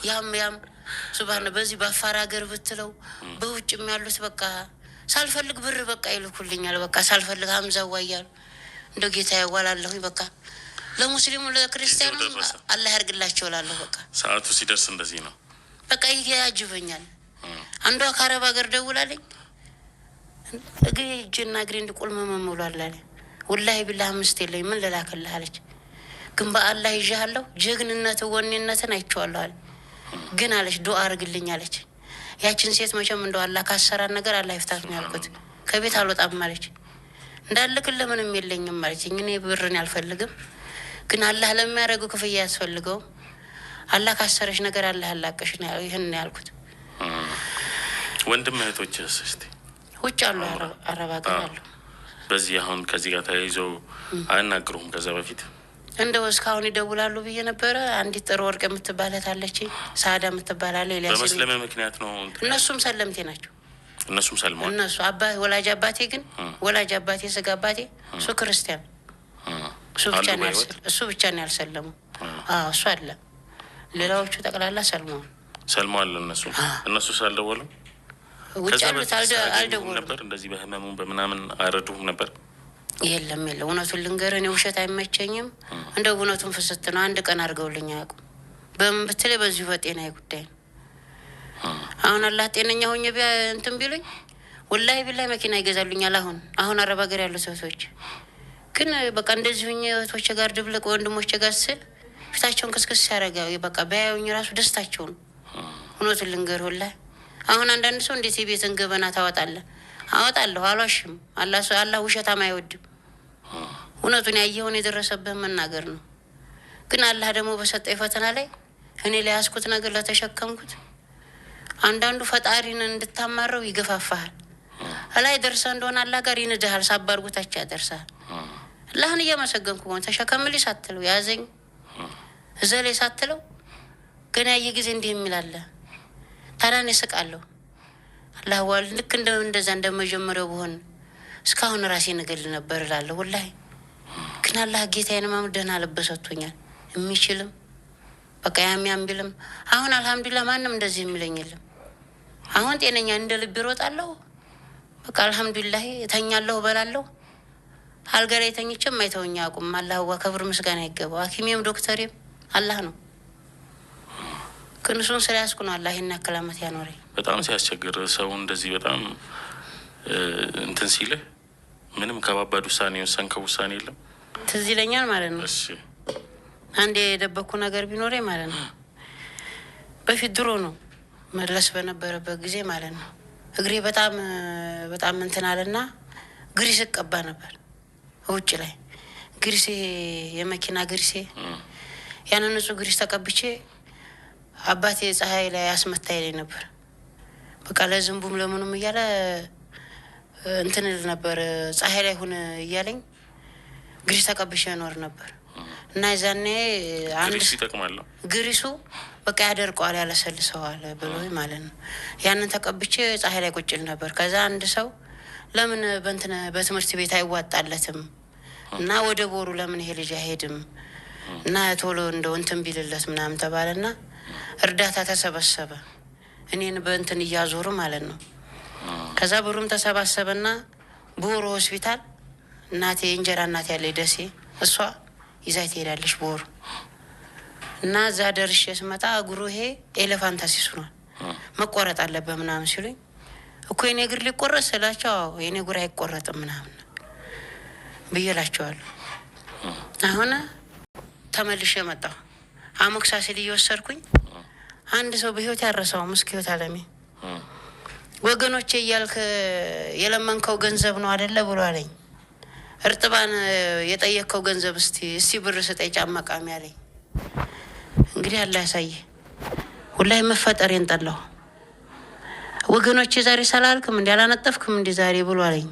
ያም ሱብሃን በዚህ በአፋር ሀገር ብትለው በውጭም ያሉት በቃ ሳልፈልግ ብር በቃ ይልኩልኛል። በቃ ሳልፈልግ ሀምዛዋ እያሉ እንደ ጌታ ያዋላለሁ። በቃ ለሙስሊሙ ለክርስቲያኑ አላህ ያርግላቸው እላለሁ። በቃ ሰዓቱ ሲደርስ እንደዚህ ነው። በቃ ያጅበኛል። አንዷ ከአረብ ሀገር ደውላለኝ እጅና እግሬ እንዲቆልም መምሏል አለ። ወላሂ ቢላህ 5 የለኝ ምን ልላክልህ አለች። ግን በአላህ ይዣለሁ ጀግንነት ወኔነትን አይቼዋለሁ አለ። ግን አለች ዱአ አርግልኝ አለች። ያችን ሴት መቼም እንደው አላህ ካሰራን ነገር አላህ ይፍታት ነው ያልኩት። ከቤት አልወጣም አለች። እንዳልክልህ ምንም የለኝም አለች። እኔ ብርን አልፈልግም፣ ግን አላህ ለሚያደርገው ክፍያ ያስፈልገው። አላህ ካሰረሽ ነገር አላህ ያላቀሽ ነው ይሄን ያልኩት። ወንድም እህቶችስ እስቲ ውጭ አሉ አረብ ሀገር አሉ። በዚህ አሁን ከዚህ ጋር ተያይዘው አያናግሩም? ከዛ በፊት እንደው እስካሁን ይደውላሉ ብዬ ነበረ። አንዲት ጥሩ ወርቅ የምትባለት አለች፣ ሳዳ የምትባላለ ኢሊያስ። በመስለም ምክንያት ነው። እነሱም ሰለምቴ ናቸው። እነሱም ሰልመዋል። እነሱ ወላጅ አባቴ ግን ወላጅ አባቴ ስጋ አባቴ እሱ ክርስቲያን እሱ ብቻ ነው ያልሰለሙ። እሱ አለ። ሌላዎቹ ጠቅላላ ሰልመዋል። እነሱ ሳልደወሉ ውጭ ያሉት አልደወሉም ነበር። እንደዚህ በህመሙን በምናምን አረዱም ነበር። የለም እውነቱን ልንገርህ፣ እኔ ውሸት አይመቸኝም። እንደ እውነቱን ፍስት ነው። አንድ ቀን አድርገውልኝ አያውቁም። በምን ብትለኝ በዚሁ በጤናዬ ጉዳይ ነው። አሁን አላህ ጤነኛ ሆኜ እንትን ቢሉኝ ወላሂ ቢላሂ መኪና ይገዛሉኛል። አሁን አረብ ሀገር ያሉ ሰዎች ግን በቃ እንደዚህ ሁኜ እህቶቼ ጋር ድብልቅ ወንድሞቼ ጋር ስል ፊታቸውን ክስክስ ያደርጋል። በቃ በያዩኝ ራሱ ደስታቸው ነው። እውነቱን ልንገርህ ወላሂ አሁን አንዳንድ ሰው እንዴት የቤትን ገበና ታወጣለህ? አወጣለሁ፣ አልዋሽም። አላህ ውሸታም አይወድም። እውነቱን ያየውን የደረሰብህ መናገር ነው። ግን አላህ ደግሞ በሰጠኝ ፈተና ላይ እኔ ላይ ያስኩት ነገር ለተሸከምኩት አንዳንዱ ፈጣሪን እንድታማረው ይገፋፋሃል። እላይ ደርሰህ እንደሆነ አላህ ጋር ይንድሃል። ሳባርጉታች ያደርሳል። አላህን እያመሰገንኩ ሆነ ተሸከምልኝ ሳትለው ያዘኝ እዘሌ ሳትለው ገና የጊዜ እንዲህ የሚላለ ታዳን ይስቃለሁ። አላህ ዋል ልክ እንደዛ እንደመጀመሪያው በሆን እስካሁን ራሴን እገል ነበር እላለሁ ወላሂ። ግን አላህ ጌታዬን ማምደና ለበሰቶኛል የሚችልም በቃ ያም ቢልም አሁን አልሐምዱሊላህ ማንም እንደዚህ የሚለኝ የለም። አሁን ጤነኛ እንደ ልብ ይሮጣለሁ። በቃ አልሐምዱሊላህ እተኛለሁ፣ በላለሁ። አልጋ ላይ ተኝቼም አይተውኝ አቁም። አላህ ክብር ምስጋና ይገባው። ሐኪሜም ዶክተሬም አላህ ነው። ክንሱን ስለያዝኩ ነው አላህ ይሄን ያክል ዓመት ያኖረኝ። በጣም ሲያስቸግር ሰው እንደዚህ በጣም እንትን ሲልህ ምንም ከባባድ ውሳኔ የወሰንከው ውሳኔ የለም? ትዝ ይለኛል ማለት ነው። አንድ የደበኩ ነገር ቢኖረኝ ማለት ነው በፊት ድሮ ነው መድረስ በነበረበት ጊዜ ማለት ነው እግሬ በጣም እንትን አለና ግሪስ እቀባ ነበር ውጭ ላይ ግሪሴ፣ የመኪና ግሪሴ። ያንን ንጹህ ግሪስ ተቀብቼ አባቴ ፀሐይ ላይ አስመታይ ላይ ነበር። በቃ ለዝንቡም ለምኑም እያለ እንትን ነበር። ፀሐይ ላይ ሁን እያለኝ ግሪስ ተቀብቼ እኖር ነበር። እና ዛኔ አንድ ግሪሱ በቃ ያደርቀዋል፣ ያለሰልሰዋል ብሎ ማለት ነው። ያንን ተቀብቼ ፀሐይ ላይ ቁጭል ነበር። ከዛ አንድ ሰው ለምን በትምህርት ቤት አይዋጣለትም እና ወደ ቦሩ ለምን ይሄ ልጅ አይሄድም እና ቶሎ እንደው እንትን ቢልለት ምናምን ተባለና እርዳታ ተሰበሰበ። እኔን በእንትን እያዞሩ ማለት ነው። ከዛ ብሩም ተሰባሰበና ቦሩ ሆስፒታል እናቴ እንጀራ እናቴ ያለች ደሴ እሷ ይዛይ ትሄዳለች ቦሩ እና እዛ ደርሼ ስመጣ እግሩ ይሄ ኤሌፋንታሲስ ሆኗል መቆረጥ አለበት ምናምን ሲሉኝ እኮ የኔ እግር ሊቆረጥ ስላቸው የኔ እግር አይቆረጥም ምናምን ብዬላቸዋለሁ። አሁን ተመልሼ መጣሁ። አሞክሳሲል እየወሰድኩኝ አንድ ሰው በህይወት ያረሰው ምስኪዮት አለሜ ወገኖቼ እያልክ የለመንከው ገንዘብ ነው አይደለ ብሎ አለኝ። እርጥባን የጠየቅከው ገንዘብ እስቲ ብር ስጠኝ ጫማ ቃሚ አለኝ። እንግዲህ አላህ ያሳየ ሁላይ መፈጠሬን ጠላሁ። ወገኖቼ ዛሬ ሰላልክም እንዲ አላነጠፍክም እንዲ ዛሬ ብሎ አለኝ።